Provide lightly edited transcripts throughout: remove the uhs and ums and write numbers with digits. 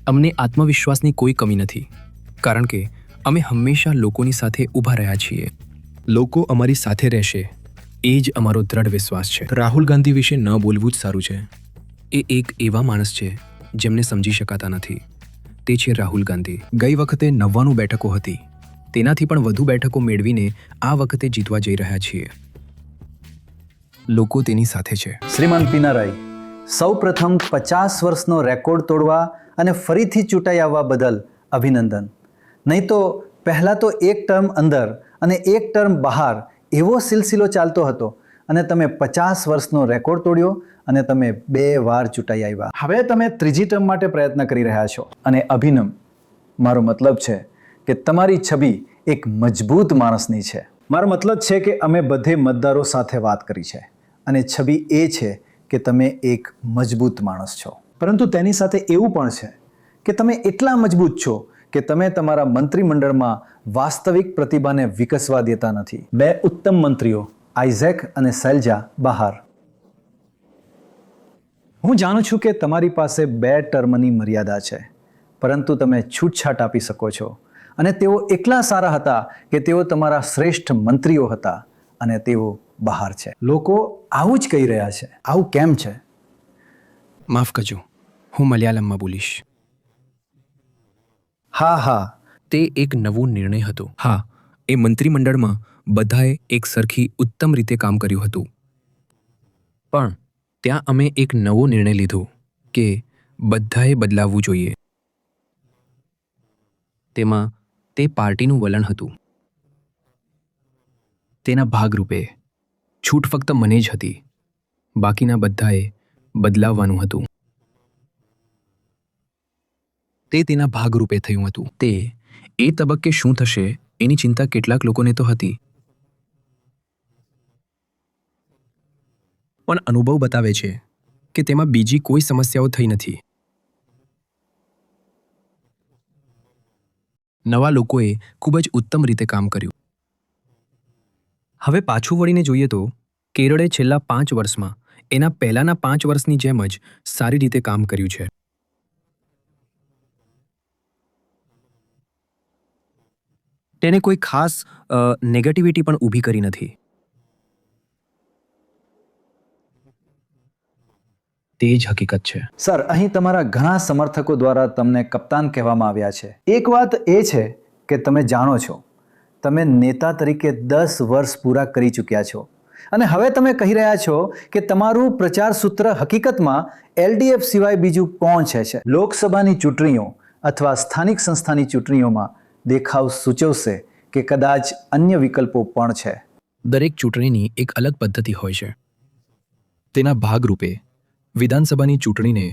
અમને આત્મવિશ્વાસની કોઈ કમી નથી, કારણ કે અમે હંમેશા લોકોની સાથે ઊભા રહ્યા છીએ. લોકો અમારી સાથે રહેશે, એ જ અમારો દ્રઢ વિશ્વાસ છે. રાહુલ ગાંધી વિશે ન બોલવું જ સારું છે. એ એક એવા માણસ છે જેમને સમજી શકાતા નથી. તે છે રાહુલ ગાંધી. ગઈ વખતે 99 બેઠકો હતી. તેનાથી પણ વધુ બેઠકો મેળવીને આ વખતે જીતવા જઈ રહ્યા છીએ. લોકો તેની સાથે છે. શ્રીમાન પિનારાઈ, સૌ પ્રથમ 50 વર્ષનો રેકોર્ડ તોડવા અને ફરીથી ચૂંટાઈ આવવા બદલ અભિનંદન. નહીં તો પહેલાં તો એક ટર્મ અંદર અને એક ટર્મ બહાર એવો સિલસિલો ચાલતો હતો અને તમે 50 વર્ષનો રેકોર્ડ તોડ્યો અને તમે 2 વાર ચૂંટાઈ આવ્યા. હવે તમે ત્રીજી ટર્મ માટે પ્રયત્ન કરી રહ્યા છો અને અભિનમ, મારો મતલબ છે કે તમારી છબી એક મજબૂત માણસની છે. મારો મતલબ છે કે અમે બધે મતદારો સાથે વાત કરી છે અને છબી એ છે કે તમે એક મજબૂત માણસ છો. પરંતુ તેની સાથે એવું પણ છે કે તમે એટલા મજબૂત છો કે તમે તમારા મંત્રીમંડળમાં વાસ્તવિક પ્રતિભાને વિકસવા દેતા નથી. 2 ઉત્તમ મંત્રીઓ આઇઝેક અને શૈલજા બહાર. હું જાણું છું કે તમારી પાસે 2 ટર્મની મર્યાદા છે, પરંતુ તમે છૂટછાટ આપી શકો છો અને તેઓ એટલા સારા હતા કે તેઓ તમારા શ્રેષ્ઠ મંત્રીઓ હતા અને તેઓ બહાર છે. લોકો આવું જ કહી રહ્યા છે. આવું કેમ છે? માફ કરજો, હું મલયાલમમાં બોલીશ. હા, તે એક નવો નિર્ણય હતો. હા, એ મંત્રીમંડળમાં બધાએ એક સરખી ઉત્તમ રીતે કામ કર્યું હતું. પણ ત્યાં અમે એક નવો નિર્ણય લીધો કે બધાએ બદલાવવું જોઈએ. તેમાં તે પાર્ટીનું વલણ હતું. તેના ભાગરૂપે છૂટ ફક્ત મને જ હતી. બાકીના બધાએ બદલાવવાનું હતું. તે તેના ભાગરૂપે થયું હતું. તે એ તબક્કે શું થશે એની ચિંતા કેટલાક લોકોને તો હતી. પણ અનુભવ બતાવે છે કે તેમાં બીજી કોઈ સમસ્યાઓ થઈ નથી. નવા લોકોએ ખૂબ જ ઉત્તમ રીતે કામ કર્યું. હવે પાછું વળીને જોઈએ તો કેરળે છેલ્લા 5 વર્ષમાં એના પહેલાના 5 વર્ષની જેમ જ સારી રીતે કામ કર્યું છે. તેને કોઈ ખાસ નેગેટિવિટી પણ ઊભી કરી નથી. તે જ હકીકત છે. સર, અહીં તમારા ઘણા સમર્થકો દ્વારા તમને કપ્તાન કહેવામાં આવ્યા છે. એક વાત એ છે કે તમે જાણો છો, તમે નેતા તરીકે 10 વર્ષ પૂરા કરી ચૂક્યા છો અને હવે તમે કહી રહ્યા છો કે તમારું પ્રચાર સૂત્ર હકીકતમાં LDF સિવાય બીજું કોણ છે. લોકસભાની ચૂંટણીઓ અથવા સ્થાનિક સંસ્થાની ચૂંટણીઓમાં દેખાવ સૂચવશે કે કદાચ અન્ય વિકલ્પો પણ છે. દરેક ચૂંટણીની એક અલગ પદ્ધતિ હોય છે. તેના ભાગરૂપે વિધાનસભાની ચૂંટણીને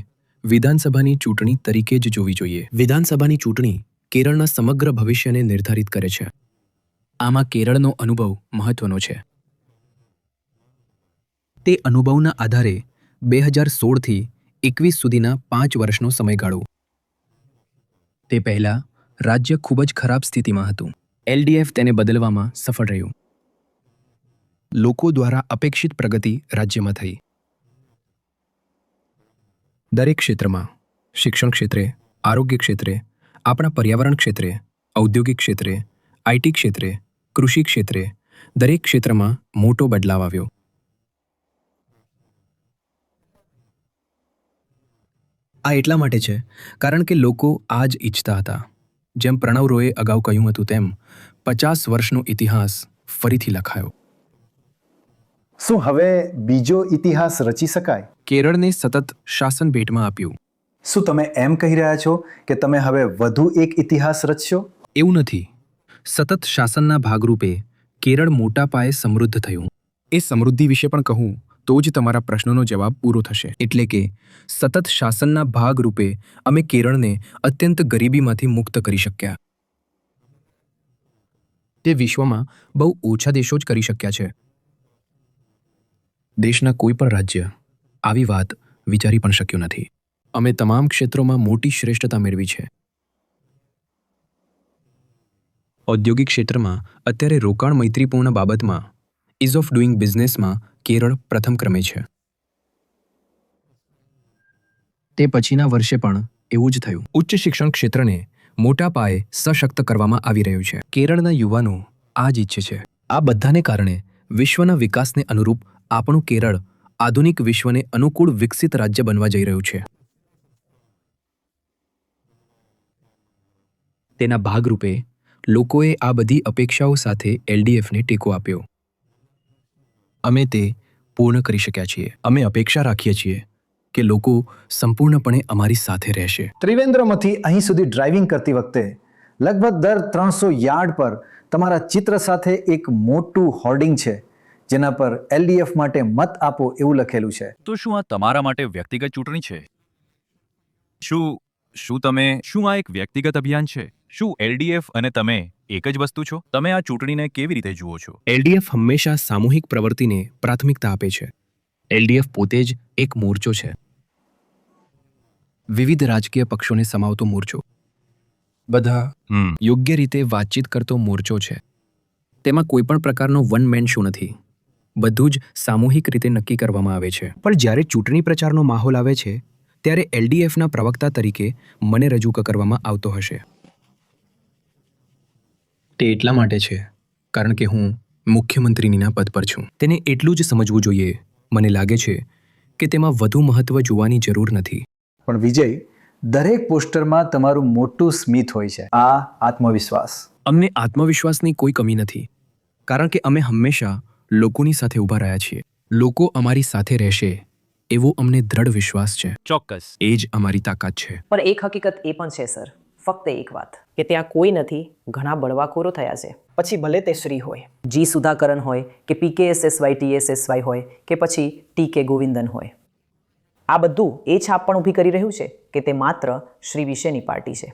વિધાનસભાની ચૂંટણી તરીકે જ જોવી જોઈએ. વિધાનસભાની ચૂંટણી કેરળના સમગ્ર ભવિષ્યને નિર્ધારિત કરે છે. આમાં કેરળનો અનુભવ મહત્વનો છે. તે અનુભવના આધારે 2016થી 21 સુધીના 5 વર્ષનો સમયગાળો. તે પહેલાં રાજ્ય ખૂબ જ ખરાબ સ્થિતિમાં હતું. LDF તેને બદલવામાં સફળ રહ્યું. લોકો દ્વારા અપેક્ષિત પ્રગતિ રાજ્યમાં થઈ. દરેક ક્ષેત્રમાં, શિક્ષણ ક્ષેત્રે, આરોગ્ય ક્ષેત્રે, આપણા પર્યાવરણ ક્ષેત્રે, ઔદ્યોગિક ક્ષેત્રે, IT ક્ષેત્રે, કૃષિ ક્ષેત્રે, દરેક ક્ષેત્રમાં મોટો બદલાવ આવ્યો. આ એટલા માટે છે કારણ કે લોકો આ જ ઈચ્છતા હતા. જેમ પ્રણવ રોયે અગાઉ કહ્યું હતું તેમ 50 વર્ષનો ઇતિહાસ ફરીથી લખાયો. શું હવે બીજો ઇતિહાસ રચી શકાય? કેરળને સતત શાસન ભેટમાં આપ્યું. શું તમે એમ કહી રહ્યા છો કે તમે હવે વધુ એક ઇતિહાસ રચશો? એવું નથી. સતત શાસનના ભાગરૂપે કેરળ મોટા પાયે સમૃદ્ધ થયું. એ સમૃદ્ધિ વિશે પણ કહું તો જ તમારા પ્રશ્નનો જવાબ પૂરો થશે. એટલે કે સતત શાસનના ભાગરૂપે અમે કેરળને અત્યંત ગરીબીમાંથી મુક્ત કરી શક્યા. તે વિશ્વમાં બહુ ઓછા દેશો જ કરી શક્યા છે. દેશના કોઈ પણ રાજ્ય આવી વાત વિચારી પણ શક્યું નથી. અમે તમામ ક્ષેત્રોમાં મોટી શ્રેષ્ઠતા મેળવી છે. ઔદ્યોગિક ક્ષેત્રમાં અત્યારે રોકાણ મૈત્રીપૂર્ણ બાબતમાં ઇઝ ઓફ ડુઇંગ બિઝનેસમાં કેરળ પ્રથમ ક્રમે છે. તે પછીના વર્ષે પણ એવું જ થયું. ઉચ્ચ શિક્ષણ ક્ષેત્રને મોટા પાયે સશક્ત કરવામાં આવી રહ્યું છે. કેરળના યુવાનો આ જ ઈચ્છે છે. આ બધાને કારણે વિશ્વના વિકાસને અનુરૂપ આપણું કેરળ આધુનિક વિશ્વને અનુકૂળ વિકસિત રાજ્ય બનવા જઈ રહ્યું છે. તેના ભાગરૂપે લોકોએ આ બધી અપેક્ષાઓ સાથે એલડીએફને ટેકો આપ્યો. અમે તે પૂર્ણ કરી શક્યા છીએ. અમે અપેક્ષા રાખીએ છીએ કે લોકો સંપૂર્ણપણે અમારી સાથે રહેશે. ત્રિવેન્દ્રમથી અહીં સુધી ડ્રાઇવિંગ કરતી વખતે લગભગ દર 300 યાર્ડ પર તમારા ચિત્ર સાથે એક મોટું હોર્ડિંગ છે જેના પર એલડીએફ માટે મત આપો એવું લખેલું છે. તો શું આ તમારા માટે વ્યક્તિગત ચૂંટણી છે? શું આ એક વ્યક્તિગત અભિયાન છે? શું એલડીએફ અને તમે એક જ વસ્તુ છો? તમે આ ચૂંટણીને કેવી રીતે જુઓ છો? એલડીએફ હંમેશા સામૂહિક પ્રવૃત્તિને પ્રાથમિકતા આપે છે. એલડીએફ પોતે જ એક મોરચો છે. વિવિધ રાજકીય પક્ષોને સમાવતો મોરચો. બધા યોગ્ય રીતે વાતચીત કરતો મોરચો છે. તેમાં કોઈ પણ પ્રકારનો વન મેન શો નથી. બધું જ સામૂહિક રીતે નક્કી કરવામાં આવે છે. પણ જ્યારે ચૂંટણી પ્રચારનો માહોલ આવે છે ત્યારે એલડીએફના પ્રવક્તા તરીકે મને રજૂ કરવામાં આવતો હશે. તે એટલા માટે છે કારણ કે હું મુખ્યમંત્રીનીના પદ પર છું. તેને એટલું જ સમજવું જોઈએ. મને લાગે છે કે તેમાં વધુ મહત્વ જોવાની જરૂર નથી. પણ વિજય, દરેક પોસ્ટરમાં તમારું મોટું સ્મિત હોય છે. આ આત્મવિશ્વાસ. અમને આત્મવિશ્વાસની કોઈ કમી નથી કારણ કે અમે હંમેશા લોકોની સાથે ઊભા રહ્યા છીએ. લોકો અમારી સાથે રહેશે એવો અમને દ્રઢ વિશ્વાસ છે. ચોક્કસ. એ જ અમારી તાકાત છે. પણ એક હકીકત એ પણ છે સર, ફક્ત એક વાત, કે ત્યાં કોઈ નથી, ઘણા બળવાખોરો થયા છે. પછી ભલે તે શ્રી હોય, જી સુધાકરન હોય કે PKSSY TSSY હોય કે પછી TK ગોવિંદન હોય. આ બધું એ છાપ પણ ઊભી કરી રહ્યું છે કે તે માત્ર શ્રી વિશેની પાર્ટી છે.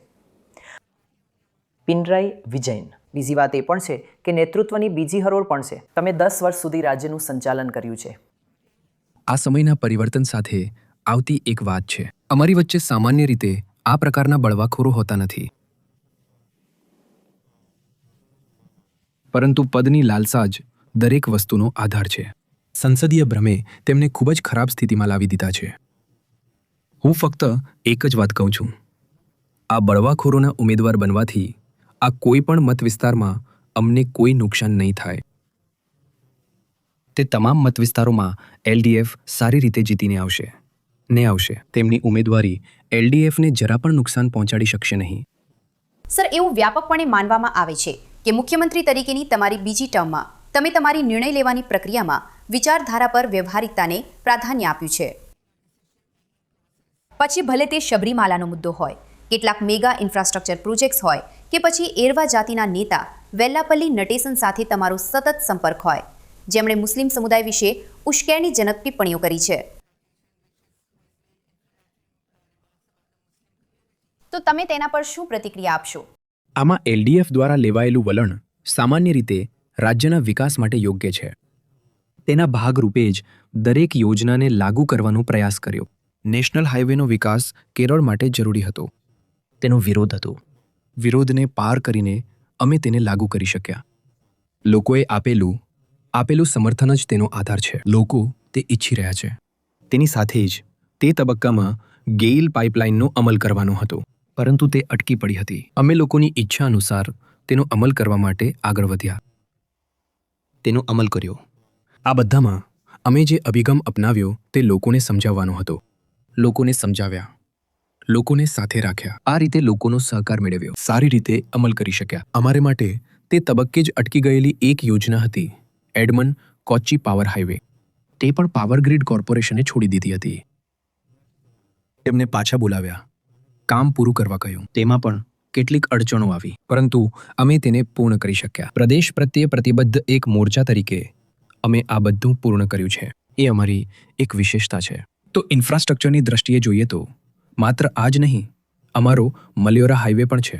પિનરાઈ વિજયન. બીજી વાત એ પણ છે કે નેતૃત્વની બીજી હરોળ પણ છે. તમે 10 વર્ષ સુધી રાજ્યનું સંચાલન કર્યું છે. આ સમયના પરિવર્તન સાથે આવતી એક વાત છે. અમારી વચ્ચે સામાન્ય રીતે આ પ્રકારના બળવાખોરો હોતા નથી. પરંતુ પદની લાલસા જ દરેક વસ્તુનો આધાર છે. સંસદીય ભ્રમે તેમને ખૂબ જ ખરાબ સ્થિતિમાં લાવી દીધા છે. હું ફક્ત એક જ વાત કહું છું. આ બળવાખોરોના ઉમેદવાર બનવાથી આ કોઈ પણ મત વિસ્તારમાં અમને કોઈ નુકસાન નહીં થાય. તે તમામ મત વિસ્તારોમાં એલડીએફ સારી રીતે જીતીને આવશે. તેમની ઉમેદવારી એલડીએફને જરા પણ નુકસાન પહોંચાડી શકશે નહીં. સર, એવું વ્યાપકપણે માનવામાં આવે છે કે મુખ્યમંત્રી તરીકેની તમારી બીજી ટર્મમાં તમે તમારી નિર્ણય લેવાની પ્રક્રિયામાં વિચારધારા પર વ્યવહારિકતાને પ્રાધાન્ય આપ્યું છે. પછી ભલે તે શબરીમાલાનો મુદ્દો હોય, કેટલાક મેગા ઇન્ફ્રાસ્ટ્રક્ચર પ્રોજેક્ટ્સ હોય કે પછી એરવા જાતિના નેતા વેલ્લાપલ્લી નટેસન સાથે તમારો સતત સંપર્ક હોય, જેમણે મુસ્લિમ સમુદાય વિશે ઉશ્કેરણીજનક ટિપ્પણીઓ કરી છે. તો તમે તેના પર શું પ્રતિક્રિયા આપશો? આમાં એલડીએફ દ્વારા લેવાયેલું વલણ સામાન્ય રીતે રાજ્યના વિકાસ માટે યોગ્ય છે. તેના ભાગરૂપે જ દરેક યોજનાને લાગુ કરવાનો પ્રયાસ કર્યો. નેશનલ હાઈવેનો વિકાસ કેરળ માટે જરૂરી હતો. તેનો વિરોધ હતો. વિરોધને પાર કરીને અમે તેને લાગુ કરી શક્યા. લોકોએ આપેલું સમર્થન જ તેનો આધાર છે. લોકો તે ઈચ્છી રહ્યા છે. તેની સાથે જ તે તબક્કામાં ગેઇલ પાઇપલાઇનનો અમલ કરવાનો હતો, પરંતુ તે અટકી પડી હતી. અમે લોકોની ઈચ્છા અનુસાર તેનો અમલ કરવા માટે આગળ વધ્યા. તેનો અમલ કર્યો. આ બધામાં અમે જે અભિગમ અપનાવ્યો તે લોકોને સમજાવવાનો હતો. લોકોને સમજાવ્યા, લોકોને સાથે રાખ્યા. આ રીતે લોકોનો સહકાર મેળવ્યો. સારી રીતે અમલ કરી શક્યા. અમારે માટે તે તબક્કે જ અટકી ગયેલી એક યોજના હતી, એડમન કોચ્ચી પાવર હાઈવે. તે પણ પાવર ગ્રીડ કોર્પોરેશને છોડી દીધી હતી. તેમને પાછા બોલાવ્યા, કામ પૂરું કરવા કહ્યું. તેમાં પણ કેટલીક અડચણો આવી, પરંતુ અમે તેને પૂર્ણ કરી શક્યા. પ્રદેશ પ્રત્યે પ્રતિબદ્ધ એક મોરચા તરીકે અમે આ બધું પૂર્ણ કર્યું છે. એ અમારી એક વિશેષતા છે. તો ઇન્ફ્રાસ્ટ્રક્ચરની દ્રષ્ટિએ જોઈએ તો માત્ર આ જ નહીં, અમારો મલ્યોરા હાઈવે પણ છે.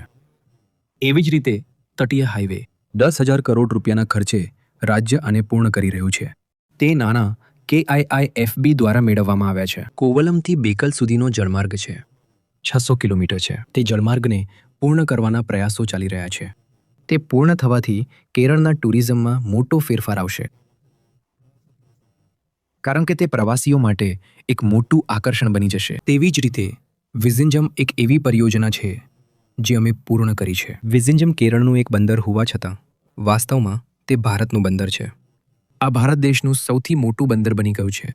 એવી જ રીતે તટીય હાઈવે 10,000 કરોડ રૂપિયાના ખર્ચે રાજ્ય આને પૂર્ણ કરી રહ્યું છે. તે નાણાં KIIFB દ્વારા મેળવવામાં આવ્યા છે. કોવલમથી બેકલ સુધીનો જળમાર્ગ છે. 600 કિલોમીટર છે. તે જળમાર્ગને પૂર્ણ કરવાના પ્રયાસો ચાલી રહ્યા છે. તે પૂર્ણ થવાથી કેરળના ટુરિઝમમાં મોટો ફેરફાર આવશે, કારણ કે તે પ્રવાસીઓ માટે એક મોટું આકર્ષણ બની જશે. તેવી જ રીતે વિઝિન્જમ એક એવી પરિયોજના છે જે અમે પૂર્ણ કરી છે. વિઝિન્જમ કેરળનું એક બંદર હોવા છતાં વાસ્તવમાં તે ભારતનું બંદર છે. આ ભારત દેશનું સૌથી મોટું બંદર બની ગયું છે.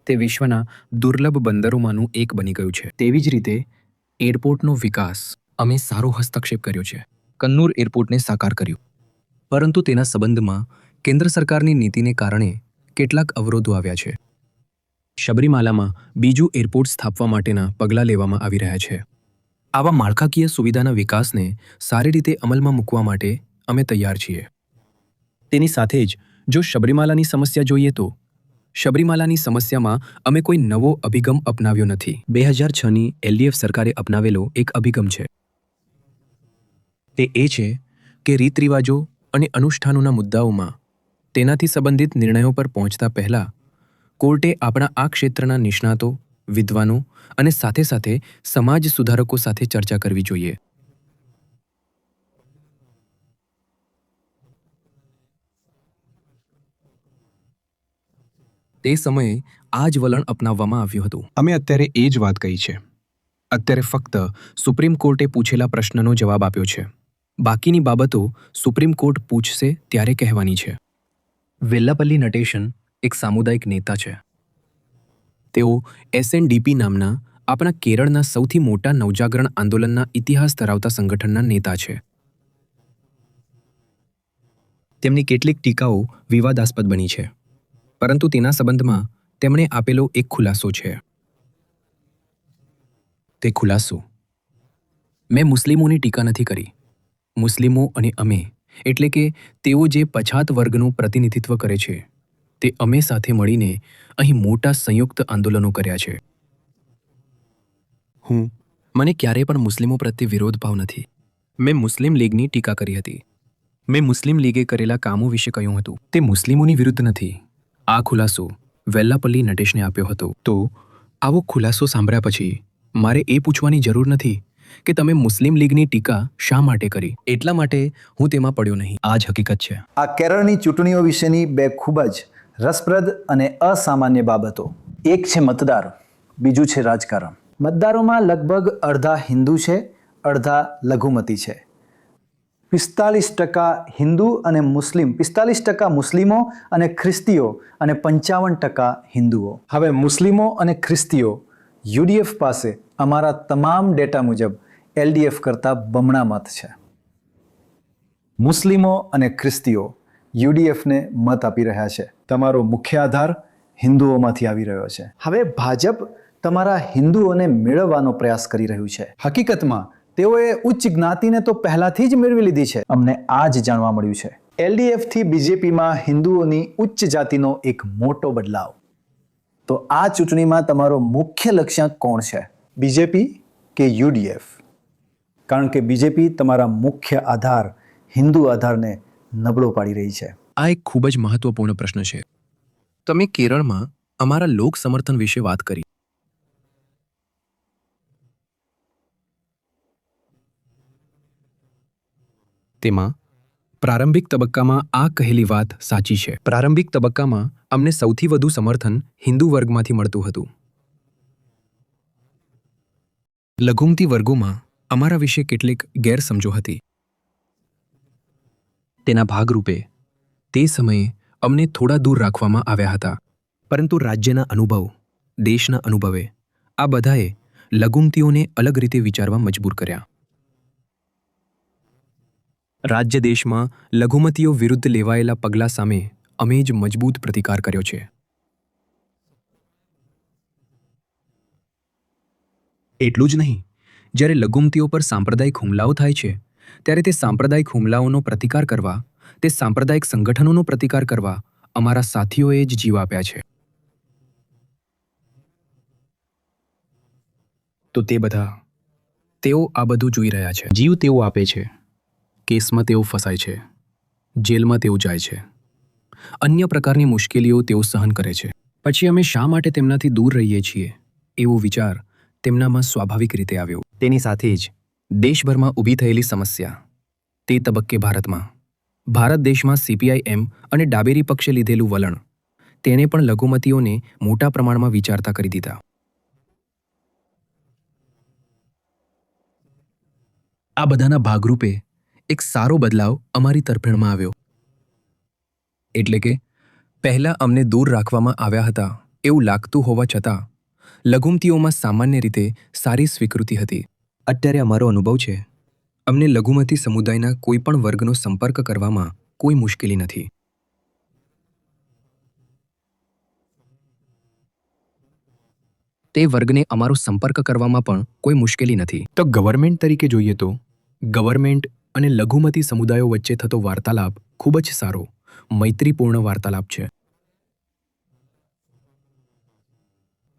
તે વિશ્વના દુર્લભ બંદરોમાંનું એક બની ગયું છે. તેવી જ રીતે એરપોર્ટનો વિકાસ અમે સારો હસ્તક્ષેપ કર્યો છે. કન્નૂર એરપોર્ટને સાકાર કર્યું. પરંતુ તેના સંબંધમાં કેન્દ્ર સરકારની નીતિને કારણે કેટલાક અવરોધો આવ્યા છે. શબરીમાલામાં બીજું એરપોર્ટ સ્થાપવા માટેના પગલાં લેવામાં આવી રહ્યા છે. આવા માળખાકીય સુવિધાના વિકાસને સારી રીતે અમલમાં મૂકવા માટે અમે તૈયાર છીએ. તેની સાથે જ જો શબરીમાલાની સમસ્યા જોઈએ તો શબરીમાલાની સમસ્યામાં અમે કોઈ નવો અભિગમ અપનાવ્યો નથી. 2006ની LDF સરકારે અપનાવેલો એક અભિગમ છે. તે એ છે કે રીત રિવાજો અને અનુષ્ઠાનોના મુદ્દાઓમાં તેનાથી સંબંધિત નિર્ણયો પર પહોંચતા પહેલા કોર્ટે આપણા આ ક્ષેત્રના નિષ્ણાતો, વિદ્વાનો અને સાથે સાથે સમાજ સુધારકો સાથે ચર્ચા કરવી જોઈએ. તે સમયે આ જ વલણ અપનાવવામાં આવ્યું હતું. અમે અત્યારે એ જ વાત કહી છે. અત્યારે ફક્ત સુપ્રીમ કોર્ટે પૂછેલા પ્રશ્નનો જવાબ આપ્યો છે. બાકીની બાબતો સુપ્રીમ કોર્ટ પૂછશે ત્યારે કહેવાની છે. વેલ્લાપલ્લી નટેશન એક સામુદાયિક નેતા છે. તેઓ SNDP નામના આપણા કેરળના સૌથી મોટા નવજાગરણ આંદોલનના ઇતિહાસ ધરાવતા સંગઠનના નેતા છે. તેમની કેટલીક ટીકાઓ વિવાદાસ્પદ બની છે, પરંતુ તેના સંબંધમાં તેમણે આપેલો એક ખુલાસો છે. તે ખુલાસો: મેં મુસ્લિમોની ટીકા નથી કરી. મુસ્લિમો અને અમે એટલે કે તેઓ જે પછાત વર્ગનું પ્રતિનિધિત્વ કરે છે તે અમે સાથે મળીને અહીં મોટા સંયુક્ત આંદોલનો કર્યા છે. મને ક્યારેય પણ મુસ્લિમો પ્રત્યે વિરોધભાવ નથી. મેં મુસ્લિમ લીગની ટીકા કરી હતી. મેં મુસ્લિમ લીગે કરેલા કામો વિશે કહ્યું હતું. તે મુસ્લિમોની વિરુદ્ધ નથી. આ ખુલાસો વેલ્લાપલ્લી નટેશને આપ્યો હતો. તો આવો ખુલાસો સાંભળ્યા પછી મારે એ પૂછવાની જરૂર નથી કે તમે મુસ્લિમ લીગની ટીકા શા માટે કરી. એટલા માટે હું તેમાં પડ્યો નહીં. આ જ હકીકત છે. આ કેરળની ચૂંટણીઓ વિશેની બે ખૂબ જ રસપ્રદ અને અસામાન્ય બાબતો. એક છે મતદાર, બીજું છે રાજકારણ. મતદારોમાં લગભગ અડધા હિન્દુ છે, અડધા લઘુમતી છે. 45% હિન્દુ અને મુસ્લિમ, 45% મુસ્લિમો અને ખ્રિસ્તીઓ અને 55% હિન્દુઓ. હવે મુસ્લિમો અને ખ્રિસ્તીઓ UDF પાસે અમારા તમામ ડેટા મુજબ LDF કરતાં બમણા મત છે. મુસ્લિમો અને ખ્રિસ્તીઓ UDFને મત આપી રહ્યા છે. તમારો મુખ્ય આધાર હિન્દુઓમાંથી આવી રહ્યો છે. હવે ભાજપ તમારા હિન્દુઓને મેળવવાનો પ્રયાસ કરી રહ્યું છે. હકીકતમાં તેઓએ ઉચ્ચ જ્ઞાતિને તો પહેલાથી જ મેળવી લીધી છે. અમને આ જ જાણવા મળ્યું છે. LDF થી BJPમાં હિન્દુઓની ઉચ્ચ જાતિનો એક મોટો બદલાવ. તો આ ચૂંટણીમાં તમારો મુખ્ય લક્ષ્યાંક કોણ છે? BJP કે UDF? કારણ કે BJP તમારા મુખ્ય આધાર હિન્દુ આધારને નબળો પાડી રહી છે. આ એક ખૂબ જ મહત્વપૂર્ણ પ્રશ્ન છે. તમે કેરળમાં અમારા લોક સમર્થન વિશે વાત કરી. તેમાં પ્રારંભિક તબક્કામાં આ કહેલી વાત સાચી છે. પ્રારંભિક તબક્કામાં અમને સૌથી વધુ સમર્થન હિન્દુ વર્ગમાંથી મળતું હતું. લઘુમતી વર્ગોમાં અમારા વિશે કેટલીક ગેરસમજો હતી. તેના ભાગરૂપે તે સમયે અમને થોડા દૂર રાખવામાં આવ્યા હતા. પરંતુ રાજ્યના અનુભવ, દેશના અનુભવે આ બધાએ લઘુમતીઓને અલગ રીતે વિચારવા મજબૂર કર્યા. રાજ્ય દેશમાં લઘુમતીઓ વિરુદ્ધ લેવાયેલા પગલાં સામે અમે જ મજબૂત પ્રતિકાર કર્યો છે. એટલું જ નહીં, જ્યારે લઘુમતીઓ પર સાંપ્રદાયિક હુમલાઓ થાય છે ત્યારે તે સાંપ્રદાયિક હુમલાઓનો પ્રતિકાર કરવા, તે સાંપ્રદાયિક સંગઠનોનો પ્રતિકાર કરવા અમારા સાથીઓએ જ જીવ આપ્યા છે. તો તે બધા, તેઓ આ બધું જોઈ રહ્યા છે. જીવ તેઓ આપે છે, કેસમાં તેઓ ફસાય છે, જેલમાં તેઓ જાય છે, અન્ય પ્રકારની મુશ્કેલીઓ તેઓ સહન કરે છે. પછી અમે શા માટે તેમનાથી દૂર રહીએ છીએ એવો વિચાર તેમનામાં સ્વાભાવિક રીતે આવ્યો. તેની સાથે જ દેશભરમાં ઊભી થયેલી સમસ્યા. તે તબક્કે ભારત દેશમાં CPIM અને ડાબેરી પક્ષે લીધેલું વલણ તેને પણ લઘુમતીઓને મોટા પ્રમાણમાં વિચારતા કરી દીધા. આ બધાના ભાગરૂપે એક સારો બદલાવ અમારી તરફેણમાં આવ્યો. એટલે કે પહેલાં અમને દૂર રાખવામાં આવ્યા હતા એવું લાગતું હોવા છતાં લઘુમતીઓમાં સામાન્ય રીતે સારી સ્વીકૃતિ હતી. અત્યારે અમારો અનુભવ છે, અમને લઘુમતી સમુદાયના કોઈ પણ વર્ગનો સંપર્ક કરવામાં કોઈ મુશ્કેલી નથી. તે વર્ગને અમારો સંપર્ક કરવામાં પણ કોઈ મુશ્કેલી નથી. તો ગવર્મેન્ટ તરીકે જોઈએ તો ગવર્મેન્ટ અને લઘુમતી સમુદાયો વચ્ચે થતો વાર્તાલાપ ખૂબ જ સારો, મૈત્રીપૂર્ણ વાર્તાલાપ છે.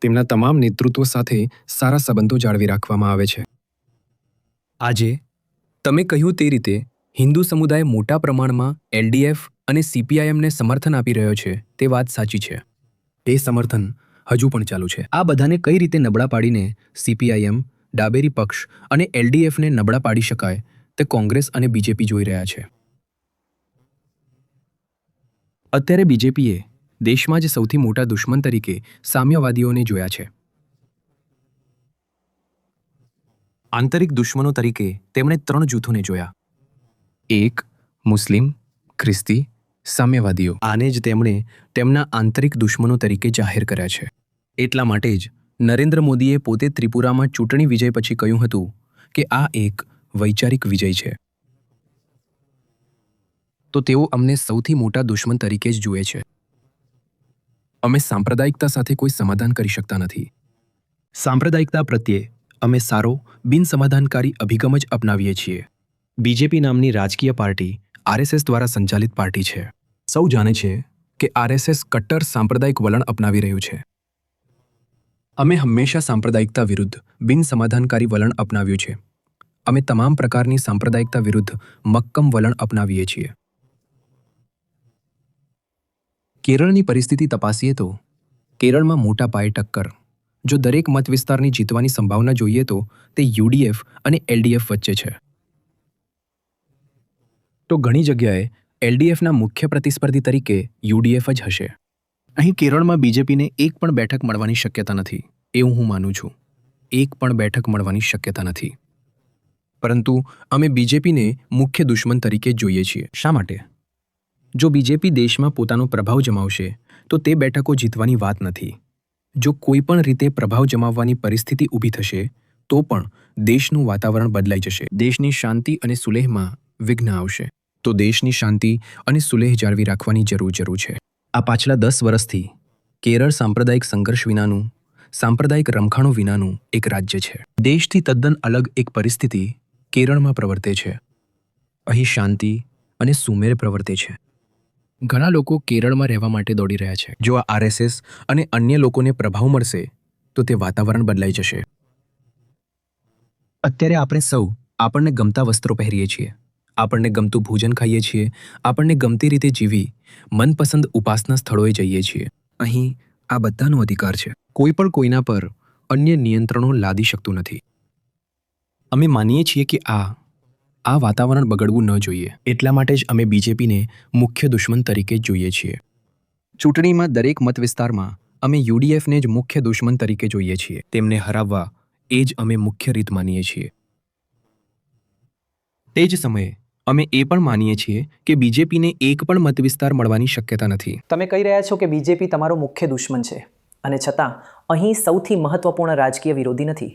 તેમના તમામ નેતૃત્વ સાથે સારા સંબંધો જાળવી રાખવામાં આવે છે. આજે તમે કહ્યું તે રીતે હિન્દુ સમુદાય મોટા પ્રમાણમાં એલડીએફ અને સીપીઆઈએમને સમર્થન આપી રહ્યો છે તે વાત સાચી છે. એ સમર્થન હજુ પણ ચાલુ છે. આ બધાને કઈ રીતે નબળા પાડીને સીપીઆઈએમ, ડાબેરી પક્ષ અને એલડીએફને નબળા પાડી શકાય તે કોંગ્રેસ અને બીજેપી જોઈ રહ્યા છે. અત્યારે બીજેપીએ દેશમાં જ સૌથી મોટા દુશ્મન તરીકે સામ્યવાદીઓને જોયા છે. આંતરિક દુશ્મનો તરીકે તેમણે 3 જૂથોને જોયા. એક મુસ્લિમ, ખ્રિસ્તી, સામ્યવાદીઓ. આને જ તેમણે તેમના આંતરિક દુશ્મનો તરીકે જાહેર કર્યા છે. એટલા માટે જ નરેન્દ્ર મોદીએ પોતે ત્રિપુરામાં ચૂંટણી વિજય પછી કહ્યું હતું કે આ એક વૈચારિક વિજય છે. તો તેઓ અમને સૌથી મોટા દુશ્મન તરીકે જ જુએ છે. અમે સાંપ્રદાયિકતા સાથે કોઈ સમાધાન કરી શકતા નથી. સાંપ્રદાયિકતા પ્રત્યે અમે સારો બિનસમાધાનકારી અભિગમ જ અપનાવીએ છીએ. બીજેપી નામની રાજકીય પાર્ટી આરએસએસ દ્વારા સંચાલિત પાર્ટી છે. સૌ જાણે છે કે આરએસએસ કટ્ટર સાંપ્રદાયિક વલણ અપનાવી રહ્યું છે. અમે હંમેશા સાંપ્રદાયિકતા વિરુદ્ધ બિનસમાધાનકારી વલણ અપનાવ્યું છે. અમે તમામ પ્રકારની સાંપ્રદાયિકતા વિરુદ્ધ મક્કમ વલણ અપનાવીએ છીએ. કેરળની પરિસ્થિતિ તપાસીએ તો કેરળમાં મોટા પાયે ટક્કર. જો દરેક મત વિસ્તારની જીતવાની સંભાવના જોઈએ તો તે યુડીએફ અને એલડીએફ વચ્ચે છે. તો ઘણી જગ્યાએ એલડીએફના મુખ્ય પ્રતિસ્પર્ધી તરીકે યુડીએફ જ હશે. અહીં કેરળમાં બીજેપીને એક પણ બેઠક મળવાની શક્યતા નથી એવું હું માનું છું. એક પણ બેઠક મળવાની શક્યતા નથી. પરંતુ અમે બીજેપીને મુખ્ય દુશ્મન તરીકે જોઈએ છીએ. શા માટે? જો બીજેપી દેશમાં પોતાનો પ્રભાવ જમાવશે તો તે બેઠકો જીતવાની વાત નથી. જો કોઈ પણ રીતે પ્રભાવ જમાવવાની પરિસ્થિતિ ઊભી થશે તો પણ દેશનું વાતાવરણ બદલાઈ જશે. દેશની શાંતિ અને સુલેહમાં વિઘ્ન આવશે. તો દેશની શાંતિ અને સુલેહ જાળવી રાખવાની જરૂર છે. આ પાછલા 10 વર્ષથી કેરળ સાંપ્રદાયિક સંઘર્ષ વિનાનું, સાંપ્રદાયિક રમખાણો વિનાનું એક રાજ્ય છે. દેશથી તદ્દન અલગ એક પરિસ્થિતિ કેરળમાં પ્રવર્તે છે. અહીં શાંતિ અને સુમેળ પ્રવર્તે છે. ઘણા લોકો કેરળમાં રહેવા માટે દોડી રહ્યા છે. જો આ આરએસએસ અને અન્ય લોકોને પ્રભાવ મળશે તો તે વાતાવરણ બદલાઈ જશે. અત્યારે આપણે સૌ આપણને ગમતા વસ્ત્રો પહેરીએ છીએ, આપણને ગમતું ભોજન ખાઈએ છીએ, આપણને ગમતી રીતે જીવી મનપસંદ ઉપાસના સ્થળોએ જઈએ છીએ. અહીં આ બધાનો અધિકાર છે. કોઈ પણ કોઈના પર અન્ય નિયંત્રણો લાદી શકતું નથી. અમે માનીએ છીએ કે આ વાતાવરણ બગડવું ન જોઈએ. એટલા માટે જ અમે બીજેપીને મુખ્ય દુશ્મન તરીકે જ જોઈએ છીએ. ચૂંટણીમાં દરેક મત વિસ્તારમાં અમે યુડીએફને જ મુખ્ય દુશ્મન તરીકે જોઈએ છીએ. તેમને હરાવવા એ જ અમે મુખ્ય રીત માનીએ છીએ. તે જ સમયે અમે એ પણ માનીએ છીએ કે બીજેપીને એક પણ મત વિસ્તાર મળવાની શક્યતા નથી. તમે કહી રહ્યા છો કે બીજેપી તમારો મુખ્ય દુશ્મન છે અને છતાં અહીં સૌથી મહત્વપૂર્ણ રાજકીય વિરોધી નથી.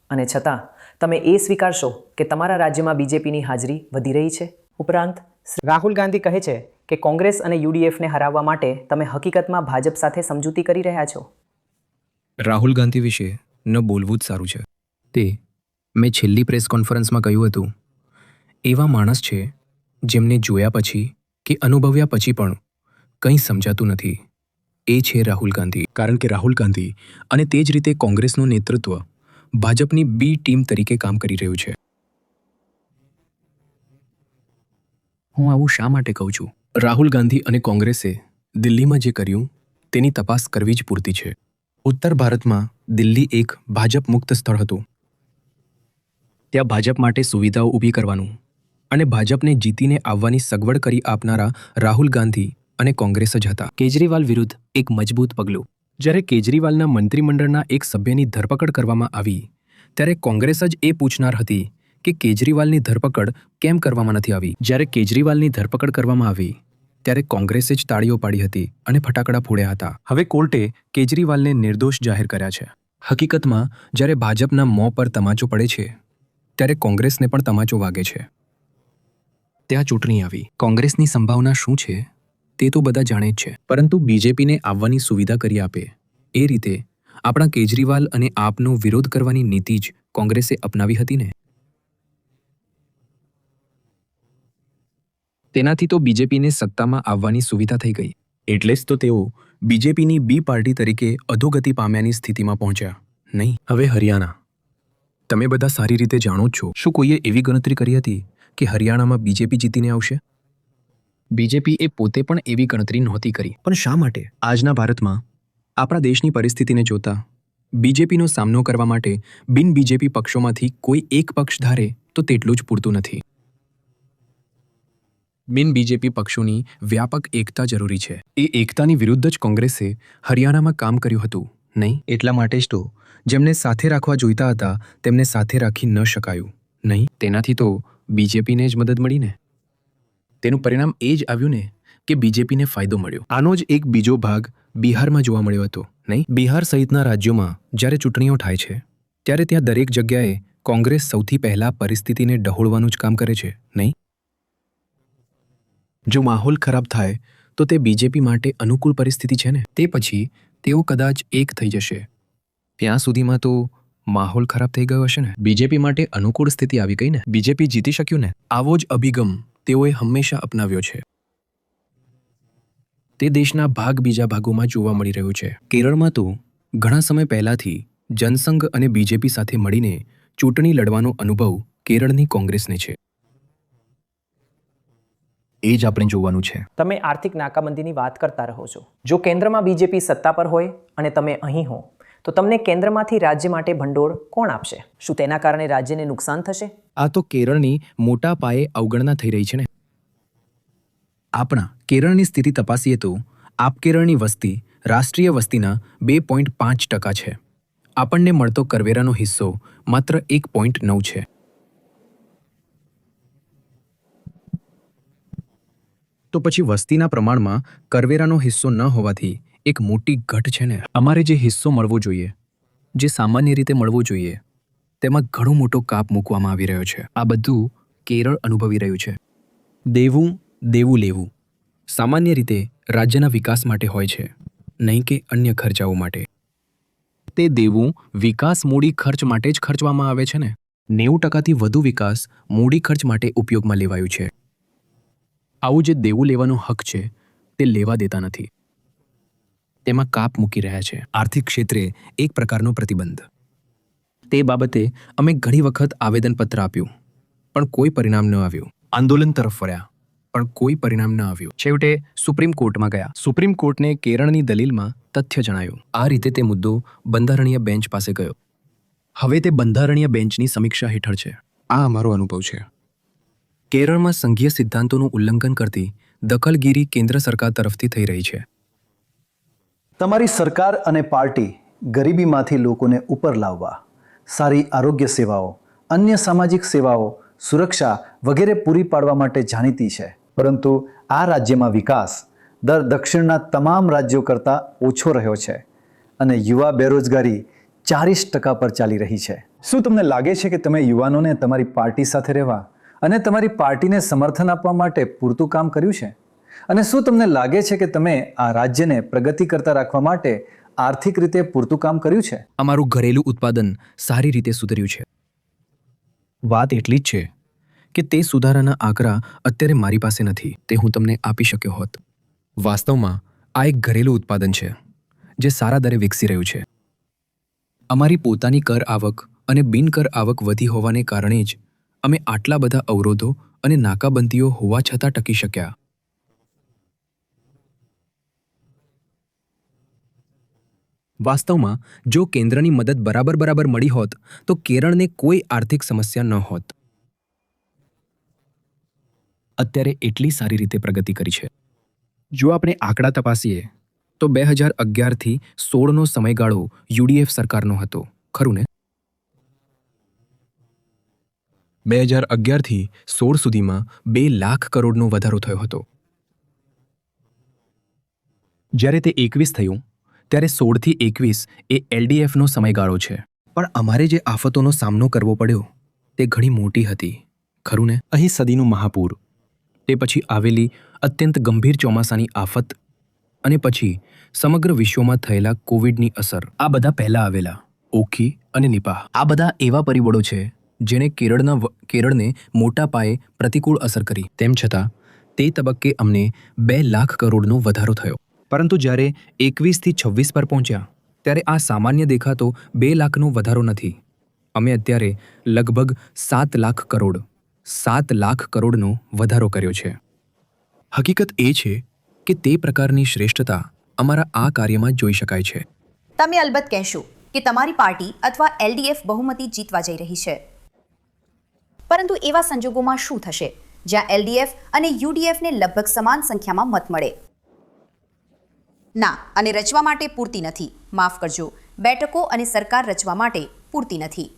અને છતાં તમે એ સ્વીકારશો કે તમારા રાજ્યમાં બીજેપીની હાજરી વધી રહી છે. ઉપરાંત રાહુલ ગાંધી કહે છે કે કોંગ્રેસ અને યુડીએફને હરાવવા માટે તમે હકીકતમાં ભાજપ સાથે સમજૂતી કરી રહ્યા છો. રાહુલ ગાંધી વિશે ન બોલવું જ સારું છે. તે મેં છેલ્લી પ્રેસ કોન્ફરન્સમાં કહ્યું હતું, એવા માણસ છે જેમને જોયા પછી કે અનુભવ્યા પછી પણ કંઈ સમજાતું નથી. એ છે રાહુલ ગાંધી. કારણ કે રાહુલ ગાંધી અને તે જ રીતે કોંગ્રેસનું નેતૃત્વ ભાજપની બી ટીમ તરીકે કામ કરી રહ્યું છે. હું આવું શા માટે કહું છું? રાહુલ ગાંધી અને કોંગ્રેસે દિલ્હીમાં જે કર્યું તેની તપાસ કરવી જ પૂરતી છે. ઉત્તર ભારતમાં દિલ્હી એક ભાજપ મુક્ત સ્થળ હતું. ત્યાં ભાજપ માટે સુવિધાઓ ઊભી કરવાનું અને ભાજપને જીતીને આવવાની સગવડ કરી આપનારા રાહુલ ગાંધી અને કોંગ્રેસ જ હતા. કેજરીવાલ વિરુદ્ધ એક મજબૂત પગલું. જ્યારે કેજરીવાલના મંત્રીમંડળના એક સભ્યની ધરપકડ કરવામાં આવી ત્યારે કોંગ્રેસ જ એ પૂછનાર હતી કે કેજરીવાલની ધરપકડ કેમ કરવામાં નથી આવી. જ્યારે કેજરીવાલની ધરપકડ કરવામાં આવી ત્યારે કોંગ્રેસે જ તાળીઓ પાડી હતી અને ફટાકડા ફોડ્યા હતા. હવે કોર્ટે કેજરીવાલને નિર્દોષ જાહેર કર્યા છે. હકીકતમાં જ્યારે ભાજપના મોં પર તમાચો પડે છે ત્યારે કોંગ્રેસને પણ તમાચો વાગે છે. ત્યાં ચૂંટણી આવી. કોંગ્રેસની સંભાવના શું છે તે તો બધા જાણે જ છે, પરંતુ બીજેપીને આવવાની સુવિધા કરી આપે એ રીતે આપણા કેજરીવાલ અને આપનો વિરોધ કરવાની નીતિ જ કોંગ્રેસે અપનાવી હતી ને. તેનાથી તો બીજેપીને સત્તામાં આવવાની સુવિધા થઈ ગઈ. એટલે જ તો તેઓ બીજેપીની બી પાર્ટી તરીકે અધોગતિ પામ્યાની સ્થિતિમાં પહોંચ્યા. નહીં. હવે હરિયાણા. તમે બધા સારી રીતે જાણો જ છો. શું કોઈએ એવી ગણતરી કરી હતી કે હરિયાણામાં બીજેપી જીતીને આવશે? બીજેપી એ પોતે પણ એવી ગણતરી નહોતી કરી. પણ શા માટે? આજના ભારતમાં આપણા દેશની પરિસ્થિતિને જોતા બીજેપીનો સામનો કરવા માટે બિન બીજેપી પક્ષોમાંથી કોઈ એક પક્ષ ધારે તો તેટલું જ પૂરતું નથી. બિન બીજેપી પક્ષોની વ્યાપક એકતા જરૂરી છે. એ એકતાની વિરુદ્ધ જ કોંગ્રેસે હરિયાણામાં કામ કર્યું હતું, નહીં? એટલા માટે જ તો જેમને સાથે રાખવા જોઈતા હતા તેમને સાથે રાખી ન શકાયું, નહીં? તેનાથી તો બીજેપીને જ મદદ મળી ને. તેનું પરિણામ એ જ આવ્યું ને કે બીજેપીને ફાયદો મળ્યો. આનો જ એક બીજો ભાગ બિહારમાં જોવા મળ્યો હતો, નહીં? બિહાર સહિતના રાજ્યોમાં જ્યારે ચૂંટણીઓ થાય છે ત્યારે ત્યાં દરેક જગ્યાએ કોંગ્રેસ સૌથી પહેલા પરિસ્થિતિને ડહોળવાનું જ કામ કરે છે, નહીં? જો માહોલ ખરાબ થાય તો તે બીજેપી માટે અનુકૂળ પરિસ્થિતિ છે ને. તે પછી તેઓ કદાચ એક થઈ જશે. ત્યાં સુધીમાં તો માહોલ ખરાબ થઈ ગયો હશે ને. બીજેપી માટે અનુકૂળ સ્થિતિ આવી ગઈ ને. બીજેપી જીતી શક્યું ને. આવો જ અભિગમ તેઓએ હંમેશા અપનાવ્યો છે. તે દેશના બીજા ભાગોમાં જોવા મળી રહ્યું છે. કેરળમાં તો ઘણા સમય પહેલાથી જનસંઘ અને બીજેપી સાથે મળીને ચૂંટણી લડવાનો અનુભવ કેરળની કોંગ્રેસને છે. એ જ આપણે જોવાનું છે. તમે આર્થિક નાકાબંધીની વાત કરતા રહો છો. જો કેન્દ્રમાં બીજેપી સત્તા પર હોય અને તમે અહીં હો તો તમને કેન્દ્રમાંથી રાજ્ય માટે ભંડોળ કોણ આપશે? શું તેના કારણે રાજ્યને નુકસાન થશે? આ તો કેરળની મોટા પાયે અવગણના થઈ રહી છે ને. આપણા કેરળની સ્થિતિ તપાસીએ તો આપ કેરળની વસ્તી રાષ્ટ્રીય વસ્તીના 2.5% છે. આપણને મળતો કરવેરાનો હિસ્સો માત્ર 1.9 છે. તો પછી વસ્તીના પ્રમાણમાં કરવેરાનો હિસ્સો ન હોવાથી એક મોટી ઘટ છે ને. અમારે જે હિસ્સો મળવો જોઈએ, જે સામાન્ય રીતે મળવો જોઈએ, તેમાં ઘણો મોટો કાપ મૂકવામાં આવી રહ્યો છે. આ બધું કેરળ અનુભવી રહ્યું છે. દેવું લેવું સામાન્ય રીતે રાજ્યના વિકાસ માટે હોય છે, નહીં કે અન્ય ખર્ચાઓ માટે. તે દેવું વિકાસ મૂડી ખર્ચ માટે જ ખર્ચવામાં આવે છે ને. 90%થી વધુ વિકાસ મૂડી ખર્ચ માટે ઉપયોગમાં લેવાયું છે. આવું જે દેવું લેવાનો હક છે તે લેવા દેતા નથી. તેમાં કાપ મૂકી રહ્યા છે. આર્થિક ક્ષેત્રે એક પ્રકારનો પ્રતિબંધ. તે બાબતે અમે ઘણી વખત આવેદનપત્ર આપ્યું પણ કોઈ પરિણામ ન આવ્યું. આંદોલન તરફ વળ્યા પણ કોઈ પરિણામ ન આવ્યું. છેવટે સુપ્રીમ કોર્ટમાં ગયા. સુપ્રીમ કોર્ટને કેરળની દલીલમાં તથ્ય જણાયું. આ રીતે તે મુદ્દો બંધારણીય બેન્ચ પાસે ગયો. હવે તે બંધારણીય બેન્ચની સમીક્ષા હેઠળ છે. આ અમારો અનુભવ છે. કેરળમાં સંઘીય સિદ્ધાંતોનું ઉલ્લંઘન કરતી દખલગીરી કેન્દ્ર સરકાર તરફથી થઈ રહી છે. તમારી સરકાર અને પાર્ટી ગરીબીમાંથી લોકોને ઉપર લાવવા, સારી આરોગ્ય સેવાઓ, અન્ય સામાજિક સેવાઓ, સુરક્ષા વગેરે પૂરી પાડવા માટે જાણીતી છે. પરંતુ આ રાજ્યમાં વિકાસ દર દક્ષિણના તમામ રાજ્યો કરતાં ઓછો રહ્યો છે અને યુવા બેરોજગારી 40% પર ચાલી રહી છે. શું તમને લાગે છે કે તમે યુવાનોને તમારી પાર્ટી સાથે રહેવા અને તમારી પાર્ટીને સમર્થન આપવા માટે પૂરતું કામ કર્યું છે? અને શું તમને લાગે છે કે તમે આ રાજ્યને પ્રગતિ કરતા રાખવા માટે આર્થિક રીતે પૂરતું કામ કર્યું છે? અમારું ઘરેલું ઉત્પાદન સારી રીતે સુધર્યું છે. વાત એટલી જ છે કે તે સુધારાના આંકડા અત્યારે મારી પાસે નથી. તે હું તમને આપી શક્યો હોત. વાસ્તવમાં આ એક ઘરેલું ઉત્પાદન છે જે સારા દરે વિકસી રહ્યું છે. અમારી પોતાની કર આવક અને બિનકર આવક વધી હોવાને કારણે જ અમે આટલા બધા અવરોધો અને નાકાબંધીઓ હોવા છતાં ટકી શક્યા. વાસ્તવમાં જો કેન્દ્રની મદદ બરાબર મળી હોત તો કેરળને કોઈ આર્થિક સમસ્યા ન હોત. અત્યારે એટલી સારી રીતે પ્રગતિ કરી છે. જો આપણે આંકડા તપાસીએ તો 2011થી 16નો સમયગાળો યુડીએફ સરકારનો હતો, ખરું ને? 2011થી 16 સુધીમાં 2 લાખ કરોડનો વધારો થયો હતો. જ્યારે તે 21 થયું ત્યારે 16થી 21 એ એલડીએફનો સમયગાળો છે. પણ અમારે જે આફતોનો સામનો કરવો પડ્યો તે ઘણી મોટી હતી, ખરું ને? અહીં સદીનું મહાપૂર, તે પછી આવેલી અત્યંત ગંભીર ચોમાસાની આફત અને પછી સમગ્ર વિશ્વમાં થયેલા કોવિડની અસર, આ બધા પહેલાં આવેલા ઓખી અને નિપાહ. આ બધા એવા પરિબળો છે જેણે કેરળને મોટા પાયે પ્રતિકૂળ અસર કરી. તેમ છતાં તે તબક્કે અમને 2 લાખ કરોડનો વધારો થયો. પરંતુ જ્યારે 21થી 26 પર પહોંચ્યા ત્યારે આ સામાન્ય દેખાતો 2 લાખનો વધારો નથી. અમે અત્યારે લગભગ 7 લાખ કરોડનો વધારો કર્યો છે. હકીકત એ છે કે તે પ્રકારની શ્રેષ્ઠતા અમારા આ કાર્યમાં જોઈ શકાય છે. તમે અલબત્ત કહેશો કે તમારી પાર્ટી અથવા એલડીએફ બહુમતી જીતવા જઈ રહી છે. પરંતુ એવા સંજોગોમાં શું થશે જ્યાં એલડીએફ અને યુડીએફને લગભગ સમાન સંખ્યામાં મત મળે? ના, અને રચવા માટે પૂરતી નથી. માફ કરજો, બેઠકો અને સરકાર રચવા માટે પૂરતી નથી.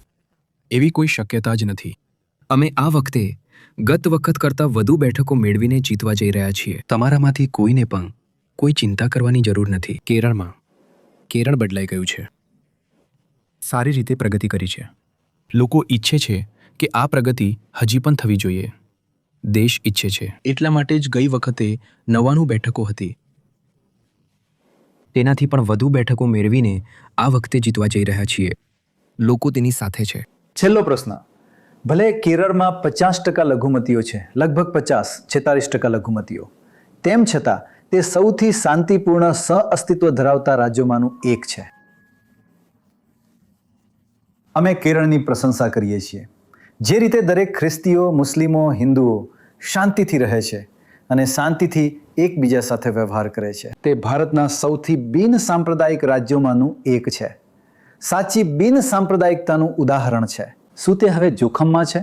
એવી કોઈ શક્યતા જ નથી. અમે આ વખતે ગત વખત કરતાં વધુ બેઠકો મેળવીને જીતવા જઈ રહ્યા છીએ. તમારામાંથી કોઈને પણ કોઈ ચિંતા કરવાની જરૂર નથી. કેરળ બદલાઈ ગયું છે, સારી રીતે પ્રગતિ કરી છે. લોકો ઈચ્છે છે કે આ પ્રગતિ હજી પણ થવી જોઈએ. દેશ ઈચ્છે છે. એટલા માટે જ ગઈ વખતે 99 બેઠકો હતી. તેનાથી પણ વધુ બેઠકો મેળવીને આ વખતે જીતવા જઈ રહ્યા છીએ. લોકો તેની સાથે છે. છેલ્લો પ્રશ્ન. ભલે કેરળમાં 50% લઘુમતીઓ છે, લગભગ 46% લઘુમતીઓ, તેમ છતાં તે સૌથી શાંતિપૂર્ણ સહઅસ્તિત્વ ધરાવતા રાજ્યોમાંનું એક છે. અમે કેરળની પ્રશંસા કરીએ છીએ. જે રીતે દરેક ખ્રિસ્તીઓ, મુસ્લિમો, હિન્દુઓ શાંતિથી રહે છે અને શાંતિથી એકબીજા સાથે વ્યવહાર કરે છે, તે ભારતના સૌથી બિન સાંપ્રદાયિક રાજ્યોમાંનું એક છે. સાચી બિન સાંપ્રદાયિકતાનું ઉદાહરણ છે. શું તે હવે જોખમમાં છે?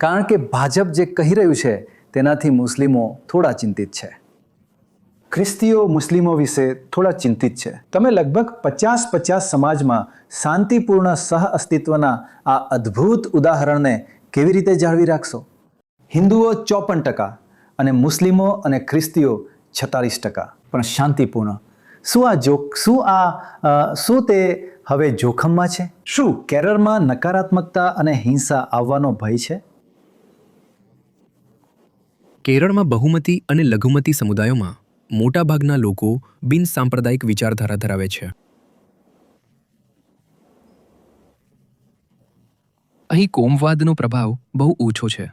કારણ કે ભાજપ જે કહી રહ્યું છે તેનાથી મુસ્લિમો થોડા ચિંતિત છે. ખ્રિસ્તીઓ મુસ્લિમો વિશે થોડા ચિંતિત છે. તમે લગભગ 50-50 સમાજમાં શાંતિપૂર્ણ સહઅસ્તિત્વના આ અદ્ભુત ઉદાહરણને કેવી રીતે જાળવી રાખશો? હિન્દુઓ 54% અને મુસ્લિમો અને ખ્રિસ્તીઓ 46%, પણ શાંતિપૂર્ણ. શું તે હવે જોખમમાં છે? શું કેરળમાં નકારાત્મકતા અને હિંસા આવવાનો ભય છે? કેરળમાં બહુમતી અને લઘુમતી સમુદાયોમાં મોટાભાગના લોકો બિન સાંપ્રદાયિક વિચારધારા ધરાવે છે. અહીં કોમવાદનો પ્રભાવ બહુ ઓછો છે.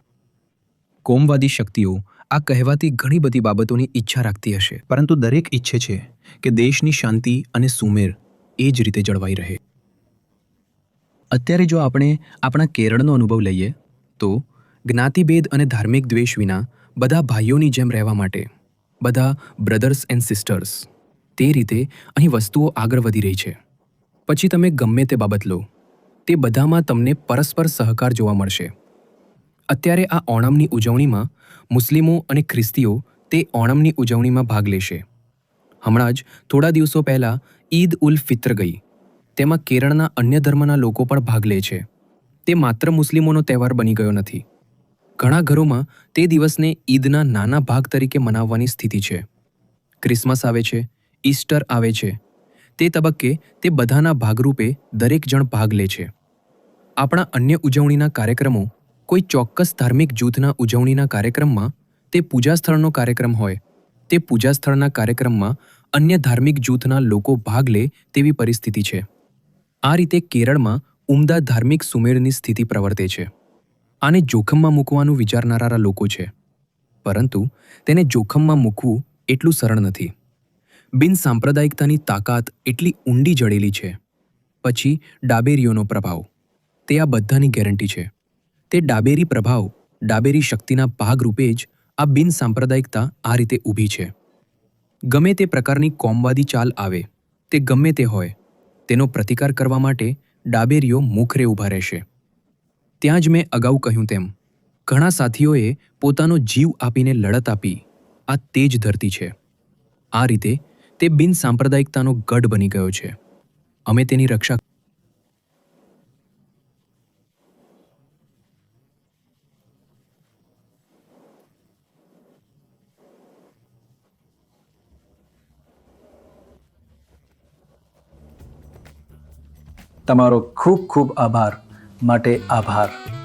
કોમવાદી શક્તિઓ આ કહેવાતી ઘણી બધી બાબતોની ઈચ્છા રાખતી હશે, પરંતુ દરેક ઈચ્છે છે કે દેશની શાંતિ અને સુમેળ એ જ રીતે જળવાઈ રહે. અત્યારે જો આપણે આપણા કેરળનો અનુભવ લઈએ તો જ્ઞાતિભેદ અને ધાર્મિક દ્વેષ વિના બધા ભાઈઓની જેમ રહેવા માટે, બધા બ્રધર્સ એન્ડ સિસ્ટર્સ, તે રીતે અહીં વસ્તુઓ આગળ વધી રહી છે. પછી તમે ગમે તે બાબત લો, તે બધામાં તમને પરસ્પર સહકાર જોવા મળશે. અત્યારે આ ઓણમની ઉજવણીમાં મુસ્લિમો અને ખ્રિસ્તીઓ તે ઓણમની ઉજવણીમાં ભાગ લેશે. હમણાં જ થોડા દિવસો પહેલાં ઈદ ઉલ ફિત્ર ગઈ. તેમાં કેરળના અન્ય ધર્મના લોકો પણ ભાગ લે છે. તે માત્ર મુસ્લિમોનો તહેવાર બની ગયો નથી. ઘણા ઘરોમાં તે દિવસને ઈદના નાના ભાગ તરીકે મનાવવાની સ્થિતિ છે. ક્રિસમસ આવે છે, ઈસ્ટર આવે છે. તે તબક્કે તે બધાના ભાગરૂપે દરેક જણ ભાગ લે છે. આપણા અન્ય ઉજવણીના કાર્યક્રમો, કોઈ ચોક્કસ ધાર્મિક જૂથના ઉજવણીના કાર્યક્રમમાં તે પૂજા સ્થળનો કાર્યક્રમ હોય, તે પૂજા સ્થળના કાર્યક્રમમાં અન્ય ધાર્મિક જૂથના લોકો ભાગ લે તેવી પરિસ્થિતિ છે. આ રીતે કેરળમાં ઉમદા ધાર્મિક સુમેળની સ્થિતિ પ્રવર્તે છે. આને જોખમમાં મૂકવાનું વિચારનારા લોકો છે, પરંતુ તેને જોખમમાં મૂકવું એટલું સરળ નથી. બિન સાંપ્રદાયિકતાની તાકાત એટલી ઊંડી જડેલી છે. પછી ડાબેરીઓનો પ્રભાવ, તે આ બધાની ગેરંટી છે. તે ડાબેરી પ્રભાવ, ડાબેરી શક્તિના ભાગરૂપે જ આ બિન સાંપ્રદાયિકતા આ રીતે ઊભી છે. ગમે તે પ્રકારની કોમવાદી ચાલ આવે, તે ગમે તે હોય, તેનો પ્રતિકાર કરવા માટે ડાબેરીઓ મુખરે ઊભા રહેશે. ત્યાં જ મેં અગાઉ કહ્યું તેમ ઘણા સાથીઓએ પોતાનો જીવ આપીને લડત આપી. આ તે જ ધરતી છે. આ રીતે તે બિન સાંપ્રદાયિકતાનો ગઢ બની ગયો છે. અમે તેની રક્ષા તમારો ખૂબ ખૂબ આભાર. માટે આભાર.